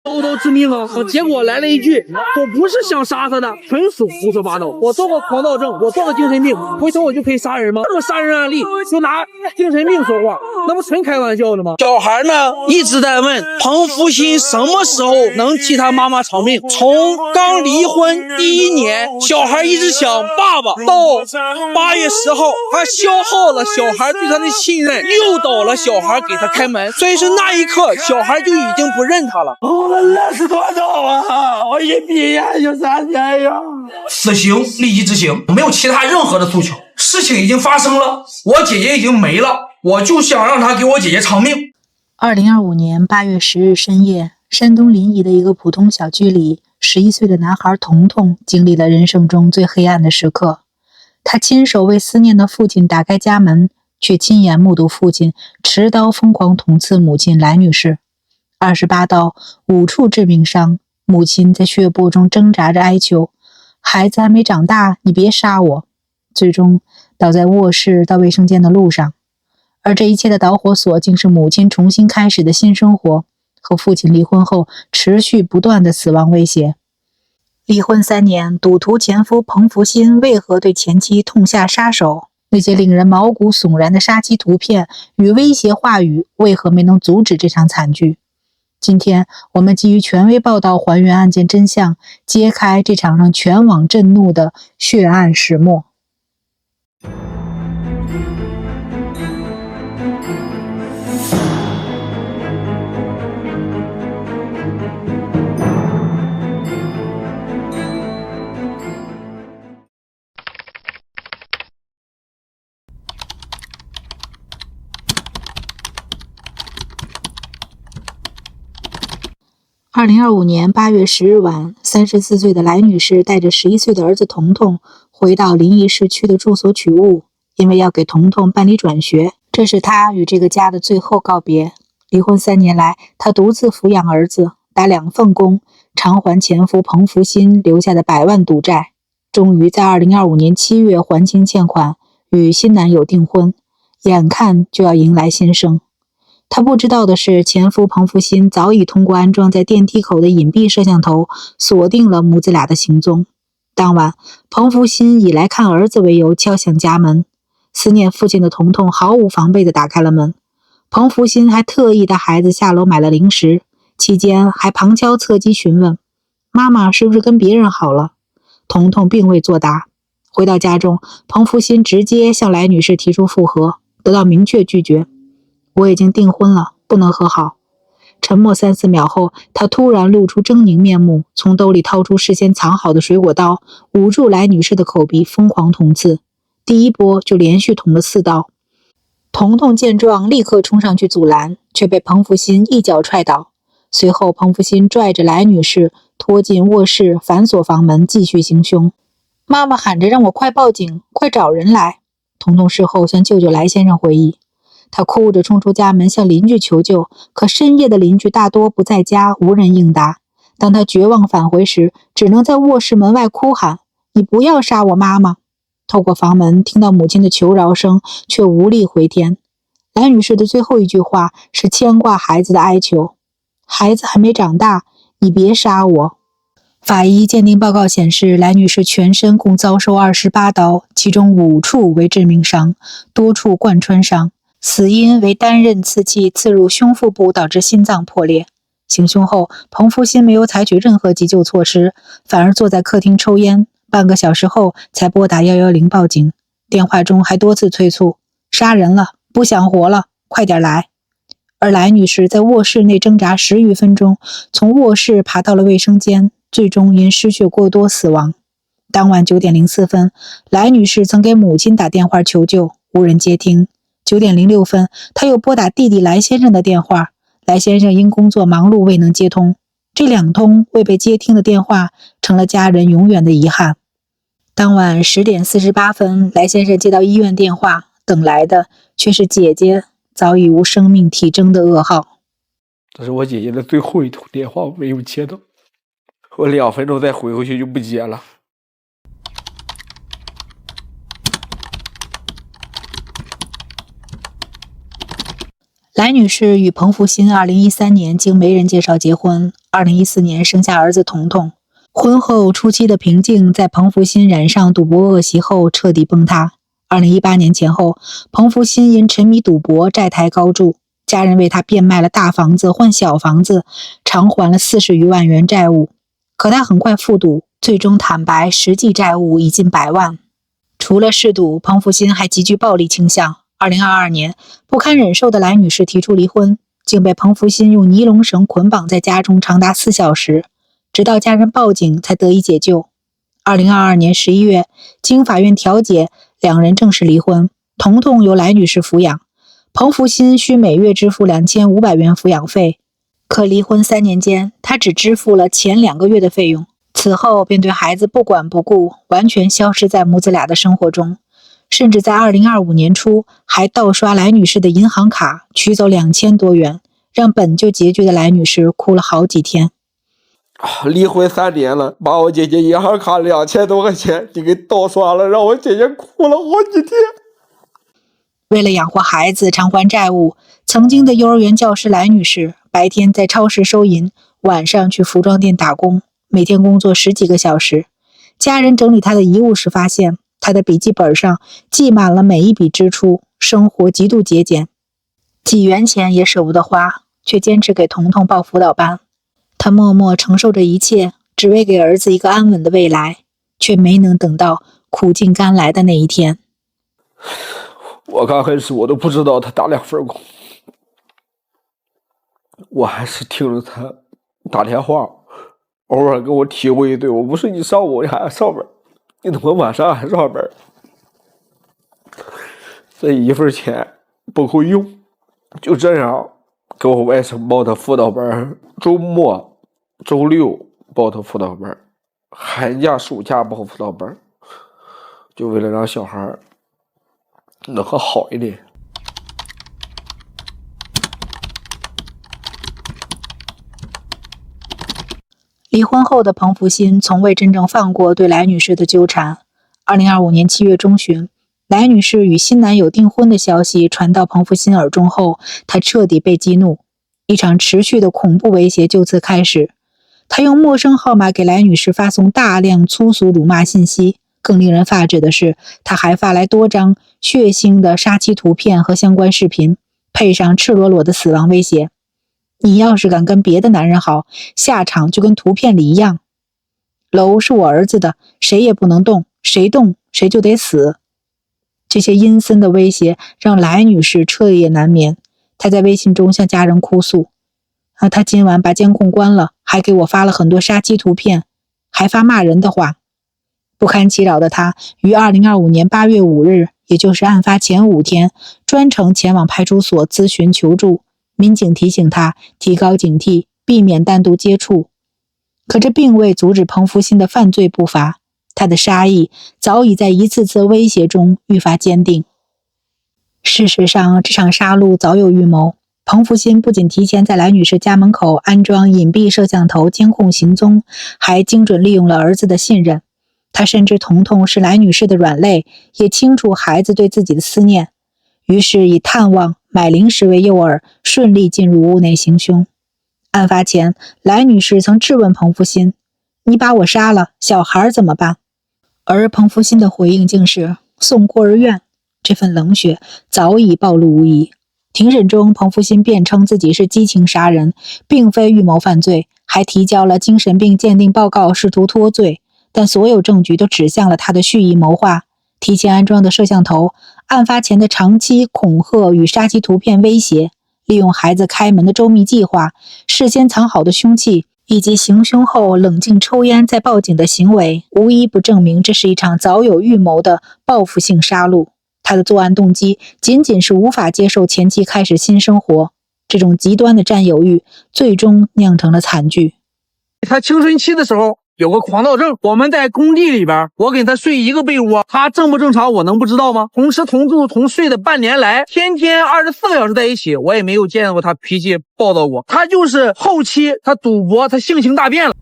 刀刀致命啊！结果来了一句：“我不是想杀他的，纯属胡说八道。我做过狂躁症，我做过精神病，回头我就可以杀人吗？这么杀人案例就拿精神病说话，那不纯开玩笑的吗？”小孩呢一直在问彭福新什么时候能替他妈妈偿命。从刚离婚第1年，小孩一直想爸爸，到8月10号，他消耗了小孩对他的信任，诱导了小孩给他开门，所以是那一刻，小孩就已经不认他了。我20多刀啊！我一闭眼就3天呀！死刑立即执行，没有其他任何的诉求。事情已经发生了，我姐姐已经没了，我就想让她给我姐姐偿命。2025年8月10日深夜，山东临沂的一个普通小区里，11岁的男孩童童经历了人生中最黑暗的时刻。他亲手为思念的父亲打开家门，却亲眼目睹父亲持刀疯狂捅刺母亲来女士，28刀，5处致命伤。母亲在血泊中挣扎着哀求：“孩子还没长大，你别杀我。”最终倒在卧室到卫生间的路上。而这一切的导火索，竟是母亲重新开始的新生活和父亲离婚后持续不断的死亡威胁。离婚3年，赌徒前夫彭福新为何对前妻痛下杀手？那些令人毛骨悚然的杀妻图片与威胁话语，为何没能阻止这场惨剧？今天我们基于权威报道还原案件真相，揭开这场让全网震怒的血案始末。2025年8月10日晚，34岁的来女士带着11岁的儿子童童回到临沂市区的住所取物，因为要给童童办理转学，这是她与这个家的最后告别。离婚3年来，她独自抚养儿子，打2份工，偿还前夫彭福新留下的100万赌债，终于在2025年7月还清欠款，与新男友订婚，眼看就要迎来新生。他不知道的是，前夫彭福新早已通过安装在电梯口的隐蔽摄像头锁定了母子俩的行踪。当晚，彭福新以来看儿子为由敲响家门，思念父亲的童童毫无防备地打开了门。彭福新还特意带孩子下楼买了零食，期间还旁敲侧击询问妈妈是不是跟别人好了。童童并未作答。回到家中，彭福新直接向来女士提出复合，得到明确拒绝。我已经订婚了，不能和好。沉默3-4秒后，他突然露出狰狞面目，从兜里掏出事先藏好的水果刀，捂住来女士的口鼻，疯狂捅刺。第一波就连续捅了4刀。童童见状，立刻冲上去阻拦，却被彭福新一脚踹倒。随后，彭福新拽着来女士拖进卧室，反锁房门，继续行凶。妈妈喊着让我快报警，快找人来。童童事后向舅舅来先生回忆，他哭着冲出家门向邻居求救，可深夜的邻居大多不在家，无人应答。当他绝望返回时，只能在卧室门外哭喊：“你不要杀我妈妈！”透过房门听到母亲的求饶声，却无力回天。来女士的最后一句话是牵挂孩子的哀求：“孩子还没长大，你别杀我。”法医鉴定报告显示，来女士全身共遭受28刀，其中5处为致命伤，多处贯穿伤。死因为单刃刺器刺入胸腹部，导致心脏破裂。行凶后，彭福新没有采取任何急救措施，反而坐在客厅抽烟。半个小时后才拨打110报警，电话中还多次催促：“杀人了，不想活了，快点来。”而来女士在卧室内挣扎10余分钟，从卧室爬到了卫生间，最终因失血过多死亡。当晚9点04分，来女士曾给母亲打电话求救，无人接听。9点06分，他又拨打弟弟来先生的电话，来先生因工作忙碌未能接通。这2通未被接听的电话成了家人永远的遗憾。当晚10点48分，来先生接到医院电话，等来的却是姐姐早已无生命体征的噩耗。这是我姐姐的最后一通电话，我没有接到，我2分钟再回去就不接了。来女士与彭福新2013年经媒人介绍结婚，2014年生下儿子彤彤。婚后初期的平静在彭福新染上赌博恶习后彻底崩塌。2018年前后，彭福新因沉迷赌博债台高筑，家人为他变卖了大房子换小房子，偿还了40余万元债务。可他很快复赌，最终坦白实际债务已近100万。除了嗜赌，彭福新还极具暴力倾向。2022年，不堪忍受的来女士提出离婚，竟被彭福新用尼龙绳捆绑在家中长达4小时，直到家人报警才得以解救。2022年11月，经法院调解，两人正式离婚，彤彤由来女士抚养，彭福新需每月支付2500元抚养费。可离婚3年间，他只支付了前2个月的费用，此后便对孩子不管不顾，完全消失在母子俩的生活中。甚至在2025年初还盗刷来女士的银行卡，取走2000多元，让本就拮据的来女士哭了好几天。离婚3年了，把我姐姐银行卡2000多块钱你给盗刷了，让我姐姐哭了好几天。为了养活孩子偿还债务，曾经的幼儿园教师来女士白天在超市收银，晚上去服装店打工，每天工作10几个小时。家人整理她的遗物时发现，她的笔记本上记满了每一笔支出，生活极度节俭，几元钱也舍不得花，却坚持给彤彤报辅导班。她默默承受着一切，只为给儿子一个安稳的未来，却没能等到苦尽甘来的那一天。我刚开始我都不知道他打2份工，我还是听着他打电话，偶尔跟我提过一堆，我不是你上午你还上班，你怎么晚上还上班？这1份钱不够用，就这样给我外甥报的辅导班，周末周六报的辅导班，寒假暑假报辅导班，就为了让小孩能够好一点。离婚后的彭福新从未真正放过对来女士的纠缠。2025年7月中旬，来女士与新男友订婚的消息传到彭福新耳中后，她彻底被激怒，一场持续的恐怖威胁就此开始。他用陌生号码给来女士发送大量粗俗辱骂信息，更令人发指的是，他还发来多张血腥的杀妻图片和相关视频，配上赤裸裸的死亡威胁。你要是敢跟别的男人好，下场就跟图片里一样。楼是我儿子的，谁也不能动，谁动谁就得死。这些阴森的威胁让来女士彻夜难眠，她在微信中向家人哭诉，她今晚把监控关了，还给我发了很多杀妻图片，还发骂人的话。不堪其扰的她于2025年8月5日，也就是案发前5天，专程前往派出所咨询求助。民警提醒他提高警惕，避免单独接触。可这并未阻止彭福新的犯罪步伐，他的杀意早已在一次次威胁中愈发坚定。事实上，这场杀戮早有预谋。彭福新不仅提前在来女士家门口安装隐蔽摄像头监控行踪，还精准利用了儿子的信任。他深知彤彤是来女士的软肋，也清楚孩子对自己的思念，于是以探望买零食为诱饵，顺利进入屋内行凶。案发前，来女士曾质问彭福新：“你把我杀了，小孩怎么办？”而彭福新的回应竟是送孤儿院。这份冷血早已暴露无遗。庭审中，彭福新辩称自己是激情杀人，并非预谋犯罪，还提交了精神病鉴定报告，试图脱罪，但所有证据都指向了他的蓄意谋划。提前安装的摄像头，案发前的长期恐吓与杀妻图片威胁，利用孩子开门的周密计划，事先藏好的凶器，以及行凶后冷静抽烟再报警的行为，无一不证明这是一场早有预谋的报复性杀戮。他的作案动机仅仅是无法接受前妻开始新生活，这种极端的占有欲最终酿成了惨剧。他青春期的时候有个狂躁症，我们在工地里边，我给他睡一个被窝，他正不正常我能不知道吗？同吃同住同睡的半年来，天天24个小时在一起，我也没有见过他脾气暴躁过。他就是后期他赌博，他性情大变了。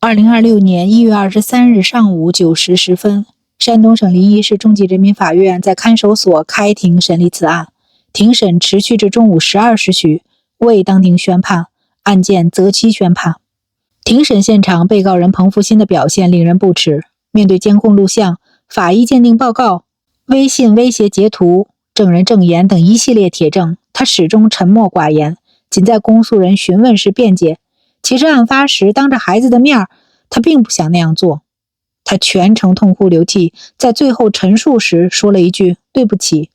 2026年1月23日上午9时10分，山东省临沂市中级人民法院在看守所开庭审理此案，庭审持续至中午12时许，未当庭宣判，案件择期宣判。庭审现场，被告人彭福新的表现令人不齿。面对监控录像、法医鉴定报告、微信威胁截图、证人证言等一系列铁证，他始终沉默寡言，仅在公诉人询问时辩解。其实案发时当着孩子的面，他并不想那样做。他全程痛哭流涕，在最后陈述时说了一句“对不起”，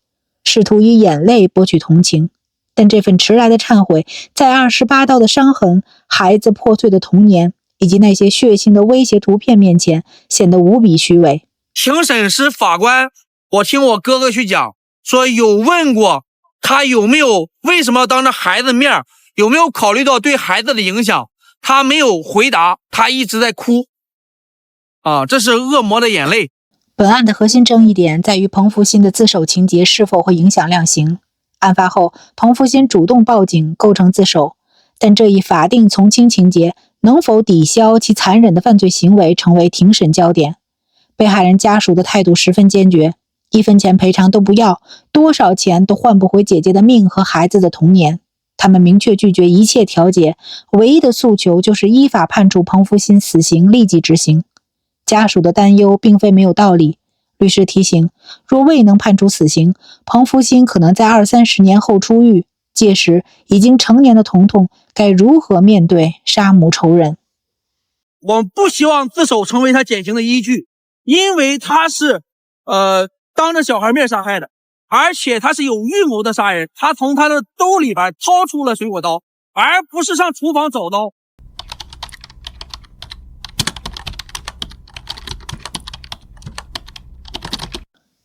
试图以眼泪博取同情。但这份迟来的忏悔，在28道的伤痕、孩子破碎的童年以及那些血腥的威胁图片面前，显得无比虚伪。庭审时，法官，我听我哥哥去讲，说有问过他有没有为什么要当着孩子面，有没有考虑到对孩子的影响，他没有回答，他一直在哭。这是恶魔的眼泪。本案的核心争议点在于彭福新的自首情节是否会影响量刑。案发后，彭福新主动报警构成自首，但这一法定从轻情节能否抵消其残忍的犯罪行为成为庭审焦点。被害人家属的态度十分坚决，1分钱赔偿都不要，多少钱都换不回姐姐的命和孩子的童年。他们明确拒绝一切调解，唯一的诉求就是依法判处彭福新死刑立即执行。家属的担忧并非没有道理。律师提醒，若未能判处死刑，彭福新可能在20-30年后出狱，届时已经成年的童童该如何面对杀母仇人？我不希望自首成为他减刑的依据，因为他是当着小孩面杀害的，而且他是有预谋的杀人，他从他的兜里边掏出了水果刀，而不是上厨房找刀。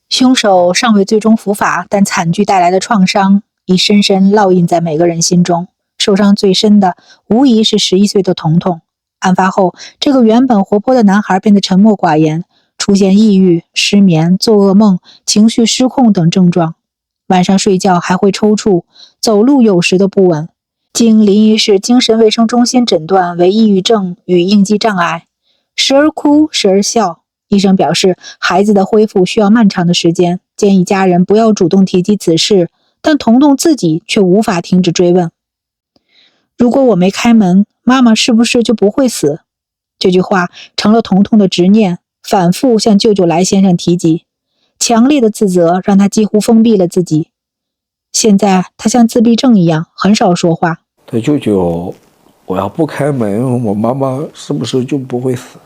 凶手尚未最终伏法，但惨剧带来的创伤已深深烙印在每个人心中。受伤最深的无疑是11岁的童童。案发后，这个原本活泼的男孩变得沉默寡言，出现抑郁、失眠、做噩梦、情绪失控等症状。晚上睡觉还会抽搐，走路有时都不稳。经临沂市精神卫生中心诊断为抑郁症与应激障碍，时而哭，时而笑。医生表示，孩子的恢复需要漫长的时间，建议家人不要主动提及此事，但童童自己却无法停止追问。如果我没开门，妈妈是不是就不会死？这句话成了童童的执念，反复向舅舅来先生提及。强烈的自责让他几乎封闭了自己。现在他像自闭症一样，很少说话。对舅舅，我要不开门，我妈妈是不是就不会死？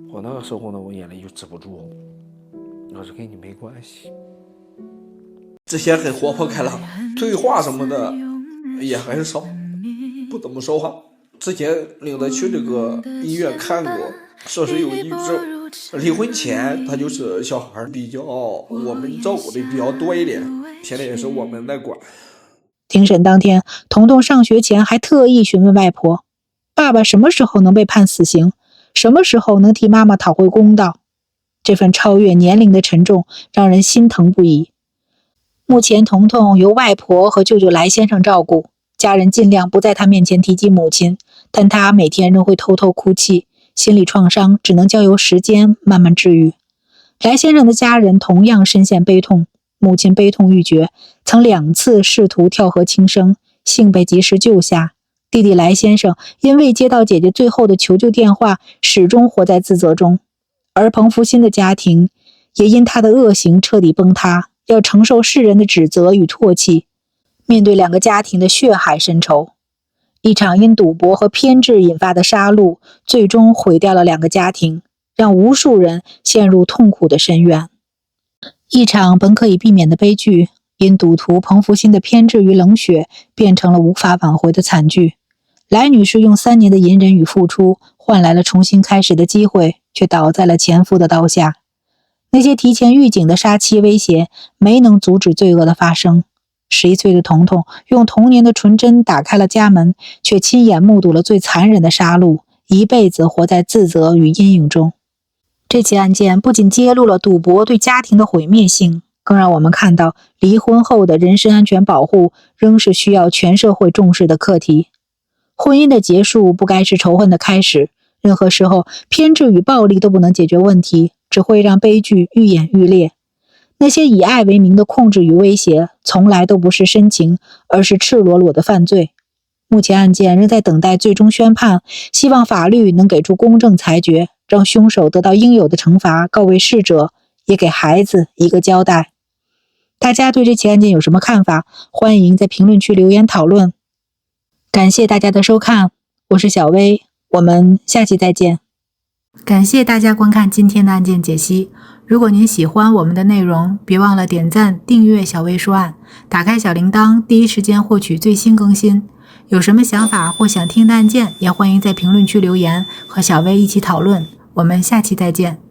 我那个时候呢，我眼泪就止不住。我说跟你没关系。之前很活泼开朗，对话什么的也很少，不怎么说话。之前领他去这个医院看过，说是有抑郁症。离婚前他就是小孩比较我们照顾的比较多一点，现在也是我们在管。庭审当天，童童上学前还特意询问外婆，爸爸什么时候能被判死刑，什么时候能替妈妈讨回公道。这份超越年龄的沉重让人心疼不已。目前童童由外婆和舅舅来先生照顾，家人尽量不在他面前提及母亲，但他每天仍会偷偷哭泣，心理创伤只能交由时间慢慢治愈。来先生的家人同样深陷悲痛，母亲悲痛欲绝，曾2次试图跳河轻生，幸被及时救下。弟弟来先生因未接到姐姐最后的求救电话，始终活在自责中。而彭福新的家庭也因他的恶行彻底崩塌，要承受世人的指责与唾弃。面对2个家庭的血海深仇，一场因赌博和偏执引发的杀戮，最终毁掉了2个家庭，让无数人陷入痛苦的深渊。一场本可以避免的悲剧，因赌徒彭福新的偏执与冷血，变成了无法挽回的惨剧。来女士用3年的隐忍与付出，换来了重新开始的机会，却倒在了前夫的刀下。那些提前预警的杀妻威胁，没能阻止罪恶的发生。11岁的童童用童年的纯真打开了家门，却亲眼目睹了最残忍的杀戮，一辈子活在自责与阴影中。这起案件不仅揭露了赌博对家庭的毁灭性，更让我们看到离婚后的人身安全保护仍是需要全社会重视的课题。婚姻的结束不该是仇恨的开始。任何时候，偏执与暴力都不能解决问题，只会让悲剧愈演愈烈。那些以爱为名的控制与威胁，从来都不是深情，而是赤裸裸的犯罪。目前案件仍在等待最终宣判，希望法律能给出公正裁决，让凶手得到应有的惩罚，告慰逝者，也给孩子一个交代。大家对这起案件有什么看法？欢迎在评论区留言讨论。感谢大家的收看，我是小薇，我们下期再见。感谢大家观看今天的案件解析。如果您喜欢我们的内容，别忘了点赞、订阅小薇说案，打开小铃铛，第一时间获取最新更新。有什么想法或想听的案件，也欢迎在评论区留言，和小薇一起讨论。我们下期再见。